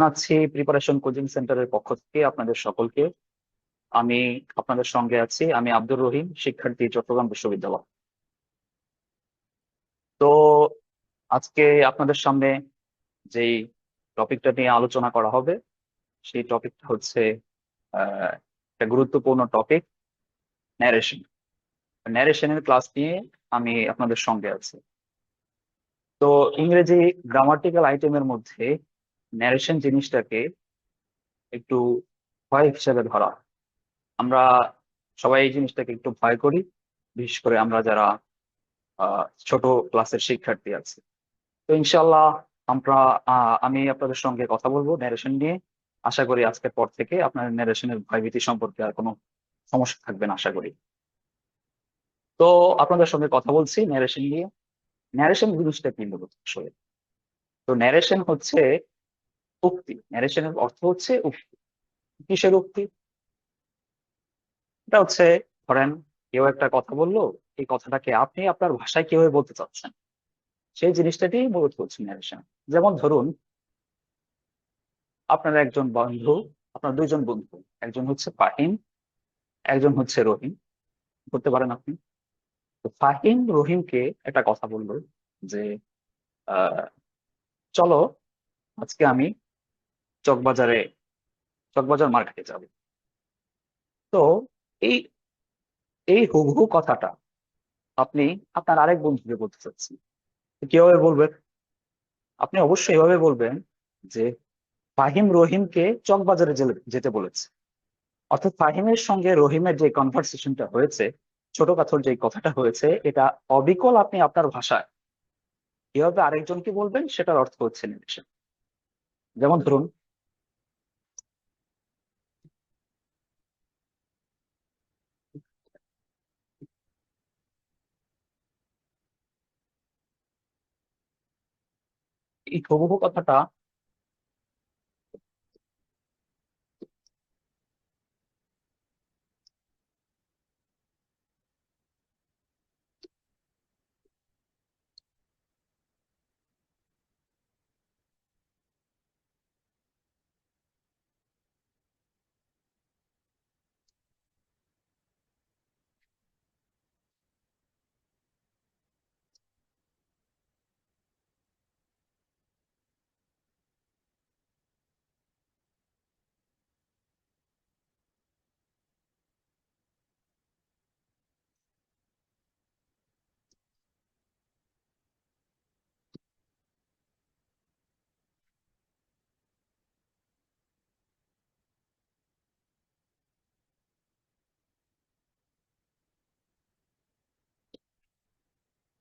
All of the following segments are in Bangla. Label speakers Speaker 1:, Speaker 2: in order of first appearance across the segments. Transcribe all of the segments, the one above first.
Speaker 1: আছি প্রিপারেশন কোচিং সেন্টারের পক্ষ থেকে আপনাদের সকলকে। আমি আপনাদের সঙ্গে আছি, আমি আব্দুর রহিম, শিক্ষার্থী, চট্টগ্রাম বিশ্ববিদ্যালয়। তো আজকে আপনাদের সামনে যেই টপিকটা নিয়ে আলোচনা করা হবে সেই টপিকটা হচ্ছে আহ একটা গুরুত্বপূর্ণ টপিক, ন্যারেশন। ন্যারেশনের ক্লাস নিয়ে আমি আপনাদের সঙ্গে আছি। তো ইংরেজি গ্রামাটিক্যাল আইটেমের মধ্যে ন্যারেশন জিনিসটাকে একটু ভয় হিসেবে ধরা হয়। আমরা সবাই এই জিনিসটাকে একটু ভয় করি, বিশেষ করে আমরা যারা ছোট ক্লাসের শিক্ষার্থী আছে। তো ইনশাল্লাহ আমরা আমি আপনাদের সঙ্গে কথা বলবো ন্যারেশন নিয়ে। আশা করি আজকের পর থেকে আপনার ন্যারেশনের ভয়ভীতি সম্পর্কে আর কোনো সমস্যা থাকবে না আশা করি। তো আপনাদের সঙ্গে কথা বলছি ন্যারেশন নিয়ে। ন্যারেশন জিনিসটা কি মূলত আসলে? তো ন্যারেশন হচ্ছে উক্তি। ন্যারেশনের অর্থ হচ্ছে উক্তি। কিসের উক্তি? এটা হচ্ছে, ধরেন কেউ একটা কথা বললো, এই কথাটাকে আপনি আপনার ভাষায় কিভাবে বলতে চাচ্ছেন সেই জিনিসটাকেই মূলত হচ্ছে ন্যারেশন। যেমন ধরুন, আপনার একজন বন্ধু, আপনার দুইজন বন্ধু, একজন হচ্ছে ফাহিম, একজন হচ্ছে রহিম, করতে পারেন আপনি। তো ফাহিম রহিমকে একটা কথা বললো যে আহ চলো আজকে আমি চকবাজারে, চকবাজার মার্কেটে যাব। তো এই এই হুবহু কথাটা আপনি আপনার আরেক বন্ধুকে বলতে চাচ্ছেন, তো কিভাবে বলবেন? আপনি অবশ্যই এভাবে বলবেন যে ফাহিম রহিমকে চকবাজারে যেতে বলেছে। অর্থাৎ ফাহিমের সঙ্গে রহিমের যে কনভারসেশনটা হয়েছে, ছোটখাটোর যে কথাটা হয়েছে, এটা অবিকল আপনি আপনার ভাষায় কিভাবে আরেকজনকে বলবেন সেটার অর্থ হচ্ছে নির্দেশন। যেমন ধরুন, এই হুবহু কথাটা,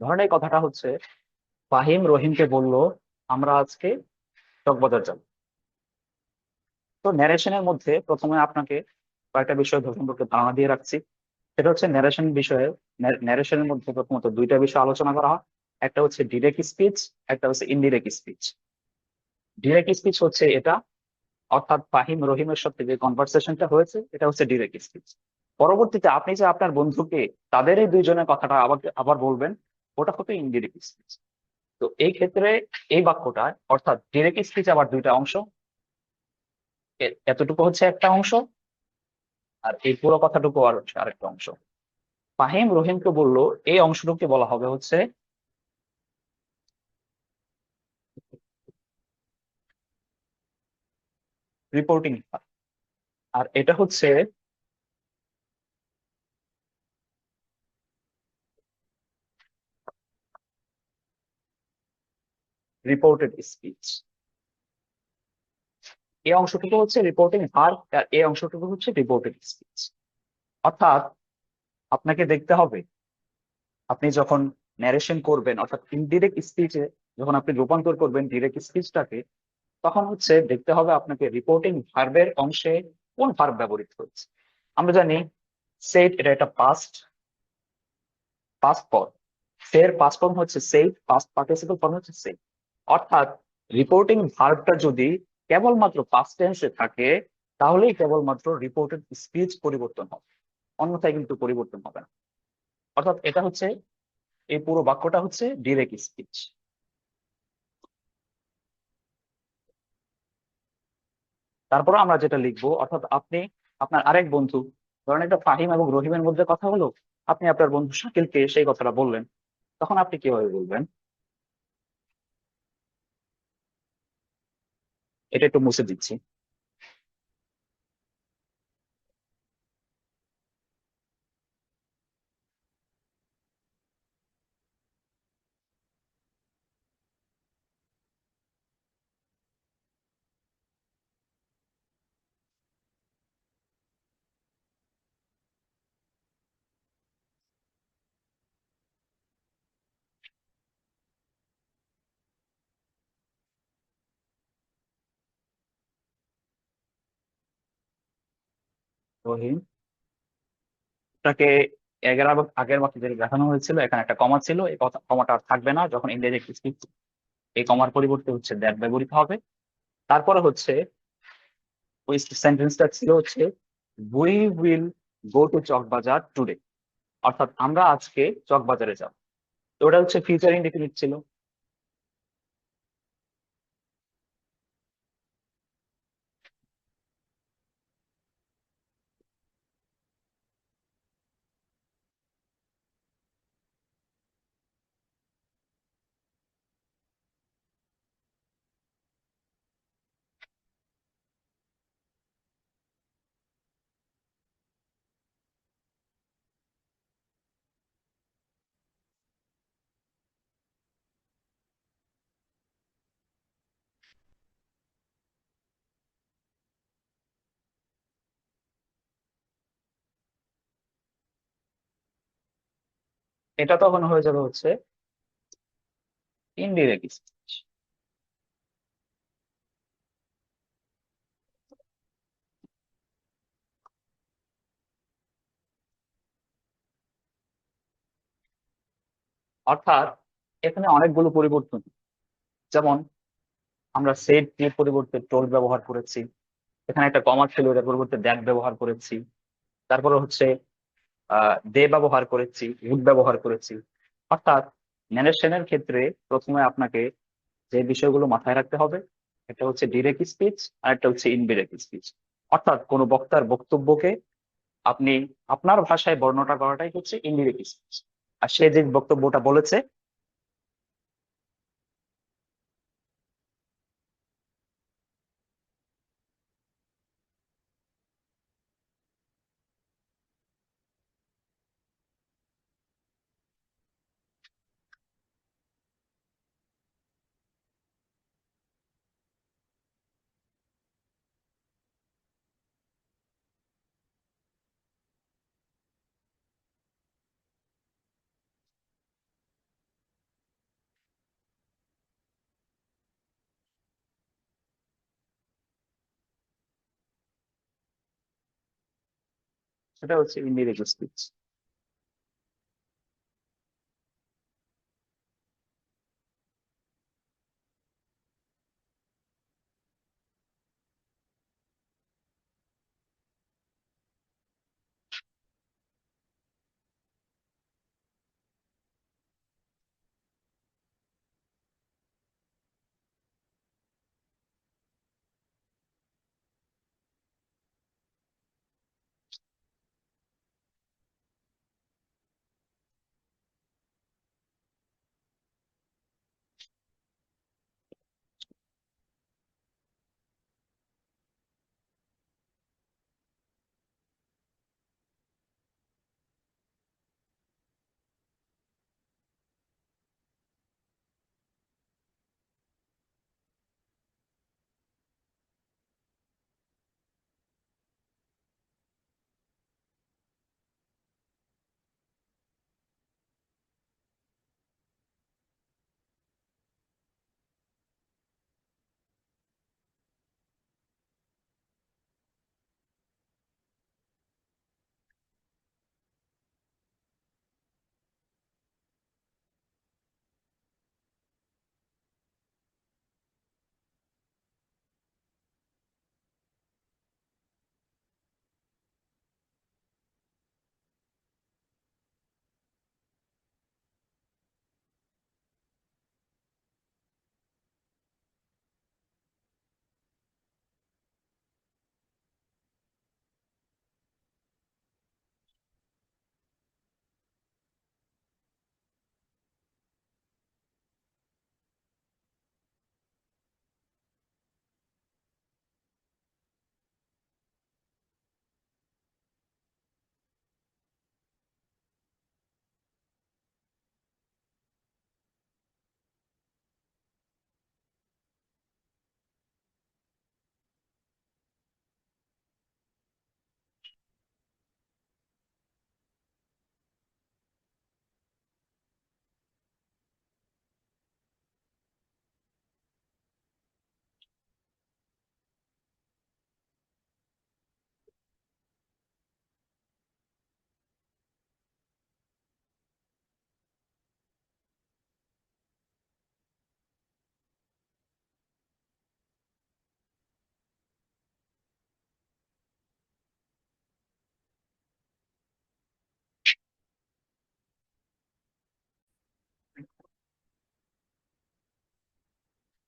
Speaker 1: ধরেন এই কথাটা হচ্ছে ফাহিম রহিমকে বলল আমরা আজকে চকবাজার যাব। তো ন্যারেশনের মধ্যে প্রথমে আপনাকে কয়েকটা বিষয় সম্পর্কে ধারণা দিয়ে রাখছি। সেটা হচ্ছে ন্যারেশন বিষয়ে, ন্যারেশনের মধ্যে প্রথমত দুইটা বিষয় আলোচনা করা হয়। একটা হচ্ছে ডিরেক্ট স্পিচ, একটা হচ্ছে ইনডিরেক্ট স্পিচ। ডিরেক্ট স্পিচ হচ্ছে এটা, অর্থাৎ ফাহিম রহিমের সাথে যে কনভারসেশনটা হয়েছে এটা হচ্ছে ডিরেক্ট স্পিচ। পরবর্তীতে আপনি যে আপনার বন্ধুকে তাদের এই দুইজনের কথাটা আবার আবার বলবেন, ওটা হবে ইনডিরেক্ট স্পিচ। তো এই ক্ষেত্রে এই বাক্যটা, অর্থাৎ ডিরেক্ট স্পিচ আবার দুইটা অংশ, এতটুকু হচ্ছে একটা অংশ, আর এই পুরো কথাটুকু আর হচ্ছে আরেকটা অংশ। ফাহিম রহিমকে বলল, এই অংশটুকুকে বলা হবে হচ্ছে রিপোর্টিং। আর এটা হচ্ছে রিপোর্টেড স্পিচ। এই অংশটুকু হচ্ছে রিপোর্টিং ভার্ব, আর এই অংশটুকু হচ্ছে রিপোর্টেড স্পিচ। অর্থাৎ আপনাকে দেখতে হবে, আপনি যখন ন্যারেশন করবেন, অর্থাৎ ইনডিরেক্ট স্পিচে যখন আপনি রূপান্তর করবেন ডিরেক্ট স্পিচটাকে, তখন হচ্ছে দেখতে হবে আপনাকে রিপোর্টিং ভার্বের অংশে কোন ভার্ব ব্যবহৃত হচ্ছে। আমরা জানি সেড, এটা একটা পাস্ট পাস্ট ফর্ম। সের পাস্ট ফর্ম হচ্ছে সেড, পাস্ট পার্টিসিপল ফর্ম হচ্ছে সেড। অর্থাৎ রিপোর্টিং ভার্বটা যদি কেবলমাত্র পাস্ট টেন্সে থাকে, তাহলেই কেবলমাত্র রিপোর্টেড স্পিচ পরিবর্তন হবে, অন্যথায় কিন্তু পরিবর্তন হবে না। অর্থাৎ এটা হচ্ছে, এই পুরো বাক্যটা হচ্ছে ডিরেক্ট স্পিচ। তারপরে আমরা যেটা লিখবো, অর্থাৎ আপনি আপনার আরেক বন্ধু, ধরেন একটা ফাহিম এবং রহিমের মধ্যে কথা হলো, আপনি আপনার বন্ধু শাকিলকে সেই কথাটা বললেন, তখন আপনি কিভাবে বলবেন? এটা একটু মুছে দিচ্ছি। রহিম, এটাকে আগের মতো যেটা দেখানো হয়েছিল, এখানে একটা কমা ছিল, এই কমাটা আর থাকবে না যখন ইংরেজি স্পিচ। এই কমার পরিবর্তে হচ্ছে দ্যাট ব্যবহৃত হবে। তারপরে হচ্ছে ওই সেন্টেন্সটা ছিল হচ্ছে we will go to Chawkbazar today, অর্থাৎ আমরা আজকে চকবাজারে যাব। তো ওটা হচ্ছে ফিউচার ইনডিফিনিট ছিল। এটা তখন হয়ে যাবে হচ্ছে ইনডিরেক্ট স্পিচ। অর্থাৎ এখানে অনেকগুলো পরিবর্তন, যেমন আমরা সেড এর পরিবর্তে টোল ব্যবহার করেছি, এখানে একটা কমা ছিল, এটার পরিবর্তে দ্যাট ব্যবহার করেছি। তারপরে হচ্ছে দে ব্যবহার করেছি, উড ব্যবহার করেছি। অর্থাৎ ন্যারেশনের ক্ষেত্রে প্রথমে আপনাকে যে বিষয়গুলো মাথায় রাখতে হবে, একটা হচ্ছে ডিরেক্ট স্পিচ আর একটা হচ্ছে ইনডিরেক্ট স্পিচ। অর্থাৎ কোনো বক্তার বক্তব্যকে আপনি আপনার ভাষায় বর্ণনা করাটাই হচ্ছে ইনডিরেক্ট স্পিচ। আর সে যে বক্তব্যটা বলেছে, সেটা হচ্ছে ইনডিরেক্ট স্পিচ।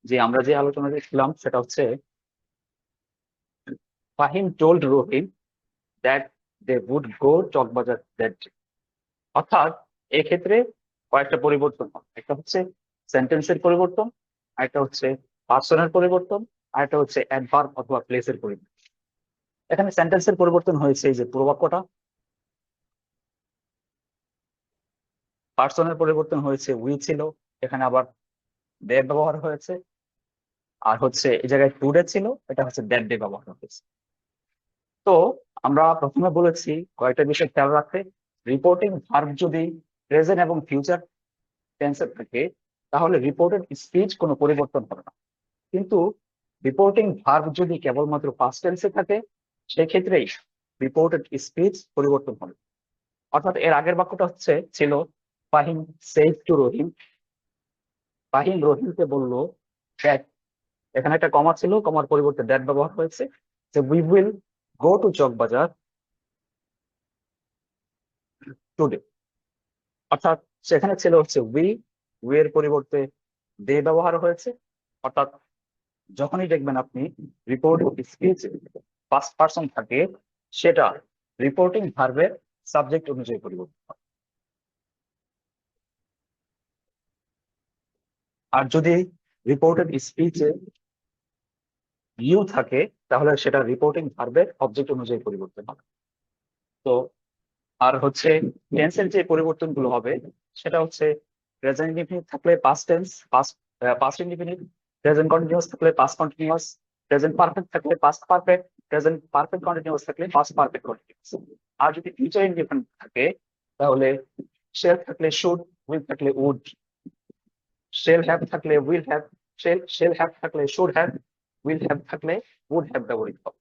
Speaker 1: যে আমরা যে আলোচনাতে ছিলাম সেটা হচ্ছে Fahim told Rahim that they would go Chawkbazar that. অর্থাৎ এক্ষেত্রে কয়েকটা পরিবর্তন হয়, একটা হচ্ছে সেন্টেন্সের পরিবর্তন, আরেকটা হচ্ছে পার্সনের পরিবর্তন, আরেকটা হচ্ছে অ্যাডভার্ব অথবা প্লেসের পরিবর্তন। এখানে সেন্টেন্সের পরিবর্তন হয়েছে এই যে পুরো বাক্যটা, পার্সনের পরিবর্তন হয়েছে উই ছিল, এখানে আবার দে ব্যবহার হয়েছে, আর হচ্ছে এই জায়গায় টুডে ছিল, এটা হচ্ছে দ্যাট ডে ব্যবহার হয়েছে। তো আমরা প্রথমে বলেছি কয়েকটা বিষয় খেয়াল রাখতে। রিপোর্টিং ভার্ব যদি প্রেজেন্ট এবং ফিউচার টেন্সে থাকে তাহলে রিপোর্টেড স্পিচ কোনো পরিবর্তন হবে না, কিন্তু রিপোর্টিং ভার্ব যদি কেবলমাত্র পাস্ট টেন্সে থাকে সেক্ষেত্রেই রিপোর্টেড স্পিচ পরিবর্তন হবে। অর্থাৎ এর আগের বাক্যটা ছিল ফাহিম সেড টু রহিম, ফাহিম রহিমকে বলল দ্যাট, এখানে একটা কমা ছিল, কমার পরিবর্তে দ্যাট ব্যবহার হয়েছে, যে we will go to Chawkbazar today. অর্থাৎ সেখানে ছিল উই এর পরিবর্তে দে ব্যবহার হয়েছে। অর্থাৎ যখনই দেখবেন আপনি রিপোর্ট স্পিচ ফার্স্ট পার্সন থাকে সেটা রিপোর্টিং ভার্বের সাবজেক্ট অনুযায়ী পরিবর্তন হয়। আর যদি রিপোর্টেড স্পিচে ইউ থাকে তাহলে সেটা রিপোর্টিং ভার্বের অবজেক্ট অনুযায়ী পরিবর্তন হবে। তো আর হচ্ছে টেন্সের যে পরিবর্তনগুলো হবে সেটা হচ্ছে প্রেজেন্ট ইনডিফিনিট থাকলে past tense, past indefinite, present continuous থাকলে পাস্ট কন্টিনিউয়াস, প্রেজেন্ট পারফেক্ট থাকলে past perfect, present perfect continuous থাকলে পাস্ট পারফেক্ট কন্টিনিউয়াস। আর যদি ফিউচার ইনডিফিনিট থাকে তাহলে শেল থাকলে শুড, উইল থাকলে উড, শেল হ্যাভ থাকলে উইল হ্যাভ, শেল হ্যাভ থাকলে শুড হ্যাভ, উইল হ্যাভ থাকলে উড হ্যাভ ব্যবহৃত হবে।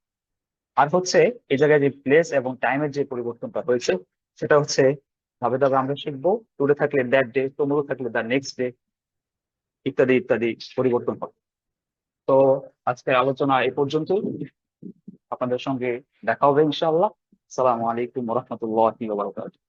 Speaker 1: আর হচ্ছে এই জায়গায় যে প্লেস এবং টাইমের যে পরিবর্তনটা হয়েছে সেটা হচ্ছে ধাপে ধাপে আমরা শিখবো। টুডে থাকলে দ্যাট ডে, টুমরো থাকলে দ্য নেক্সট ডে, ইত্যাদি ইত্যাদি পরিবর্তন হবে। তো আজকের আলোচনা এই পর্যন্ত, আপনাদের সঙ্গে দেখা হবে ইনশাআল্লাহ। আসসালামু আলাইকুম ওয়া রাহমাতুল্লাহি ওয়া বারাকাতুহু।